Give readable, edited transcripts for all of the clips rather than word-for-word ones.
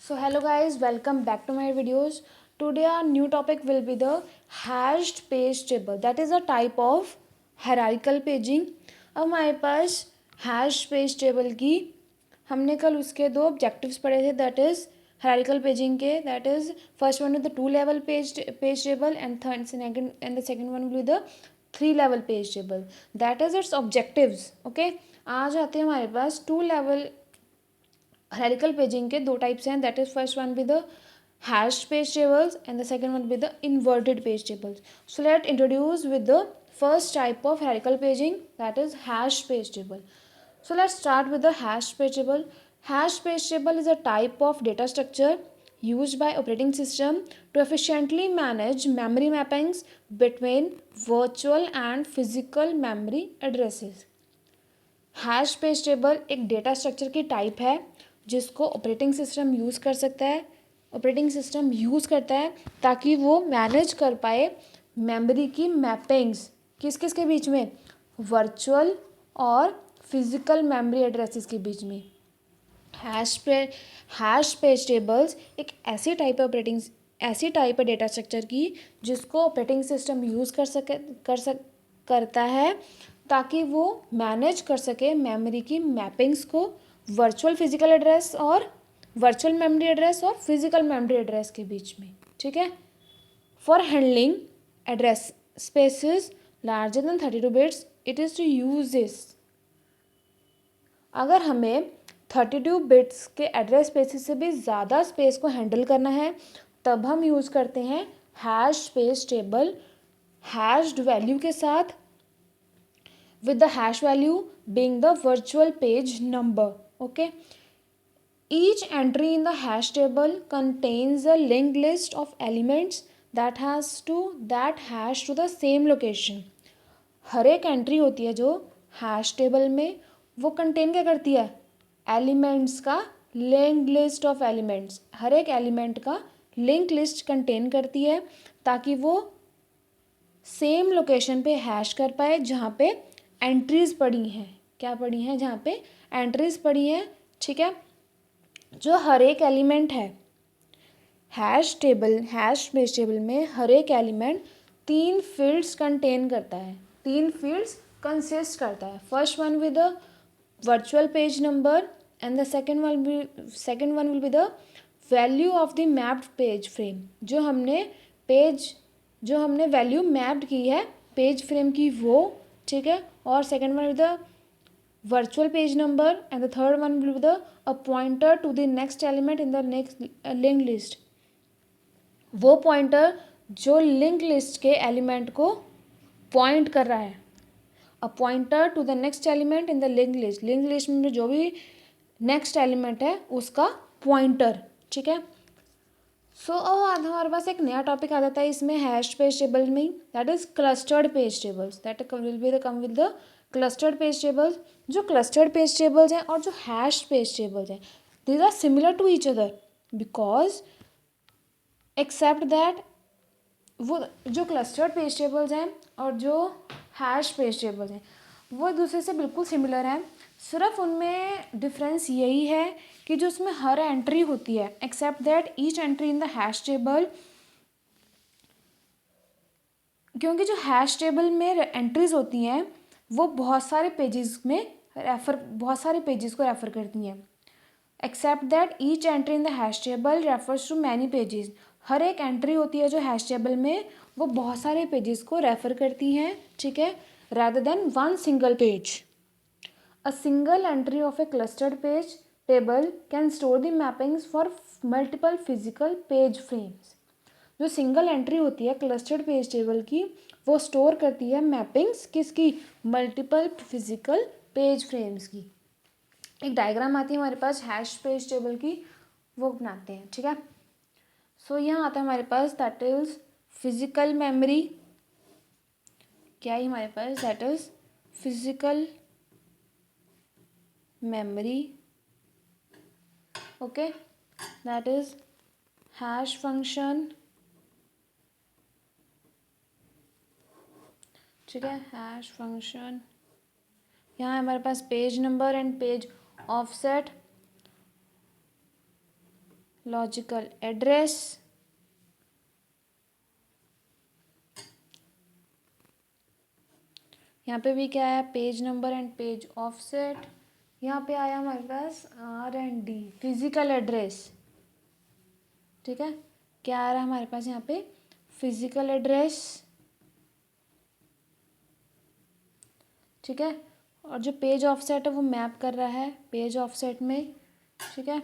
So hello guys, welcome back to my videos. Today our new topic will be the hashed page table. That is a type of hierarchical paging. अब हमारे पास hashed page table की हमने कल उसके दो objectives पढ़े थे. That is hierarchical paging के. That is first one is the two level page table and the second one will be the three level page table. That is its objectives. Okay. आज आते हैं हमारे पास two level hierarchical paging के दो types हैं. That is first one with the hashed page tables and the second one with the inverted page tables. So let's introduce with the first type of hierarchical paging, that is hashed page table. So let's start with the hashed page table. Hashed page table is a type of data structure used by operating system to efficiently manage memory mappings between virtual and physical memory addresses. Hash page table एक data structure की type है जिसको operating system use कर सकता है. Operating system use करता है ताकि वो मैनेज कर पाए मेमोरी की मैपिंग्स किस किस के बीच में, वर्चुअल और फिजिकल मेमोरी एड्रेसेस के बीच में. हैश पेज टेबल्स एक ऐसी टाइप है डेटा स्ट्रक्चर की जिसको ऑपरेटिंग सिस्टम यूज़ करता है ताकि वो मैनेज कर सके मेमोरी की मैपिंग्स को वर्चुअल फिजिकल एड्रेस और वर्चुअल मेमोरी एड्रेस और फिजिकल मेमोरी एड्रेस के बीच में. ठीक है. For handling address spaces larger than 32 bits it is to use this. अगर हमें 32 बिट्स के एड्रेस स्पेसेस से भी ज़्यादा स्पेस को हैंडल करना है तब हम यूज़ करते हैं hash page table hatched value के साथ, with the hash value being the virtual page number. Okay. Each entry in the hash table contains a linked list of elements that hash to the same location. हर एक entry होती है जो hash table में वो contain क्या करती है, elements का लिंक्ड लिस्ट ऑफ एलिमेंट्स. हर एक एलिमेंट का लिंक लिस्ट कंटेन करती है ताकि वो सेम लोकेशन पे हैश कर पाए जहाँ पे एंट्रीज पड़ी हैं. क्या पड़ी हैं, जहाँ पे एंट्रीज पड़ी हैं. ठीक है. जो हर एक एलिमेंट है हैश पेज टेबल में हर एक एलिमेंट 3 फील्ड्स कंटेन करता है, 3 फील्ड्स कंसिस्ट करता है. First one with the virtual page number and the second one will be the value of the mapped page frame. जो हमने वैल्यू मैप्ड की है पेज फ्रेम की वो. ठीक है. और second one with the virtual page number and the third one will be the uh pointer to the next element in the next link list. वो पॉइंटर जो लिंक लिस्ट के एलिमेंट को point कर रहा है. A pointer to the next element in the link list में जो भी नेक्स्ट एलिमेंट है उसका पॉइंटर. ठीक है. सो अब हमारे पास एक नया टॉपिक आ जाता है इसमें हैश पेज टेबल में, that is clustered page tables. That will be the come with the clustered page tables. जो क्लस्टर्ड पेज टेबल्स हैं और जो हैश पेज टेबल्स हैं these are similar to each other because except that वो जो clustered page tables हैं और जो हैश पेज टेबल्स हैं वो एक दूसरे से बिल्कुल सिमिलर हैं. सिर्फ उनमें डिफरेंस यही है कि जो उसमें हर एंट्री होती है except that each entry in the hash table, क्योंकि जो हैश टेबल में एंट्रीज होती हैं वो बहुत सारे पेजेस को रेफर करती हैं. Except that each entry in the hash table refers to many pages. हर एक एंट्री होती है जो हैश टेबल में वो बहुत सारे पेजेस को रेफर करती हैं. ठीक है. rather than one single page. A single entry of a clustered page table can store the mappings for multiple physical page frames. जो सिंगल एंट्री होती है क्लस्टर्ड पेज टेबल की वो स्टोर करती है मैपिंग्स किसकी, मल्टीपल फिजिकल पेज फ्रेम्स की. एक डायग्राम आती है हमारे पास हैश पेज टेबल की, वो बनाते हैं. ठीक है. सो यहाँ आता है हमारे पास दैट इज फिजिकल मेमोरी. क्या है हमारे पास, that is physical memory. Okay. That is hash function. ठीक है. Hash function. यहाँ हमारे पास page number and page offset. Logical address, यहाँ पे भी क्या है, page number and page offset. यहाँ पे आया हमारे पास R&D, फिजिकल एड्रेस। ठीक है, क्या आ रहा है हमारे पास यहाँ पे, फिजिकल एड्रेस। ठीक है, और जो पेज ऑफसेट है वो मैप कर रहा है पेज ऑफसेट में। ठीक है,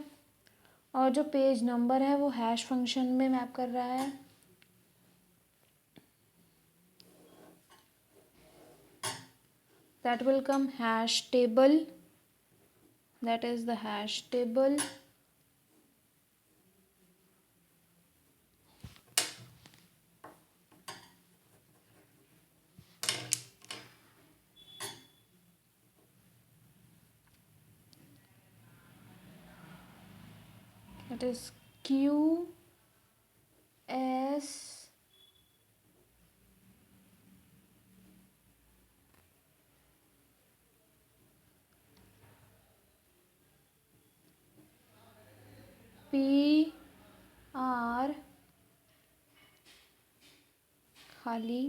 और जो पेज नंबर है वो हैश फंक्शन में मैप कर रहा है। That will come hash table, that is the hash table। that is Q S P R खाली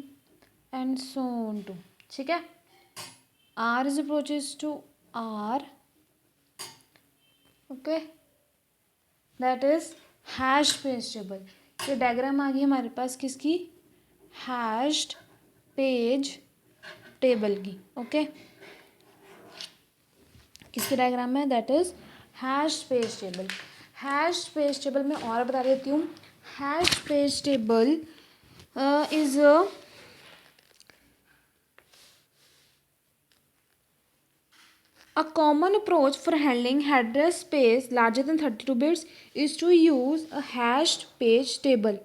and so on to। ठीक है, R is approaches to R। Okay, that is hash page table. ये diagram आ गई हमारे पास किसकी, hatched page table की। Okay, किसकी diagram है, that is hash page table. Hash page table में और बता देती हूँ, hash page table is a common approach for handling address space larger than 32 bits is to use a hashed page table.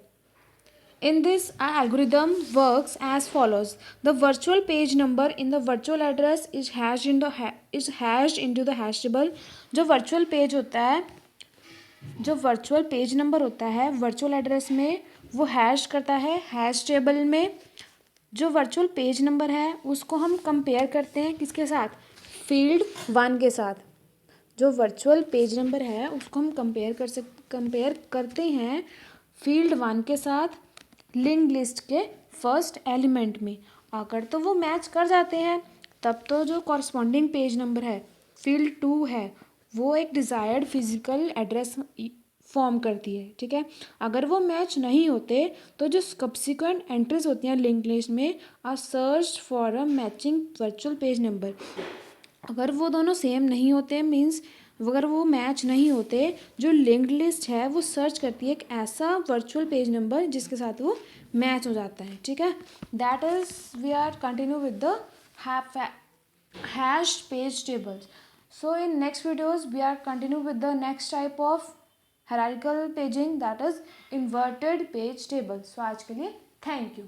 In this, our algorithm works as follows. The virtual page number in the virtual address is hashed into the hash table. जो virtual page होता है, जो virtual page number होता है virtual address में, वो hash करता है hash table में। जो virtual page number है उसको हम compare करते हैं किसके साथ, फील्ड 1 के साथ। जो वर्चुअल पेज नंबर है उसको हम कंपेयर करते हैं फील्ड 1 के साथ लिंक्ड लिस्ट के फर्स्ट एलिमेंट में। अगर तो वो मैच कर जाते हैं तब तो जो कॉरस्पॉन्डिंग पेज नंबर है फील्ड 2 है वो एक डिज़ायर्ड फिजिकल एड्रेस फॉर्म करती है। ठीक है, अगर वो मैच नहीं होते तो जो सब्सिक्वेंट एंट्रीज होती हैं लिंक्ड लिस्ट में are search for a matching virtual page number. अगर वो दोनों सेम नहीं होते मीन्स अगर वो मैच नहीं होते, जो लिंक्ड लिस्ट है वो सर्च करती है एक ऐसा वर्चुअल पेज नंबर जिसके साथ वो मैच हो जाता है। ठीक है, that is we are continue with the hash page tables. So in next videos we are continue with the next type of hierarchical paging that is inverted page table. So आज के लिए thank you.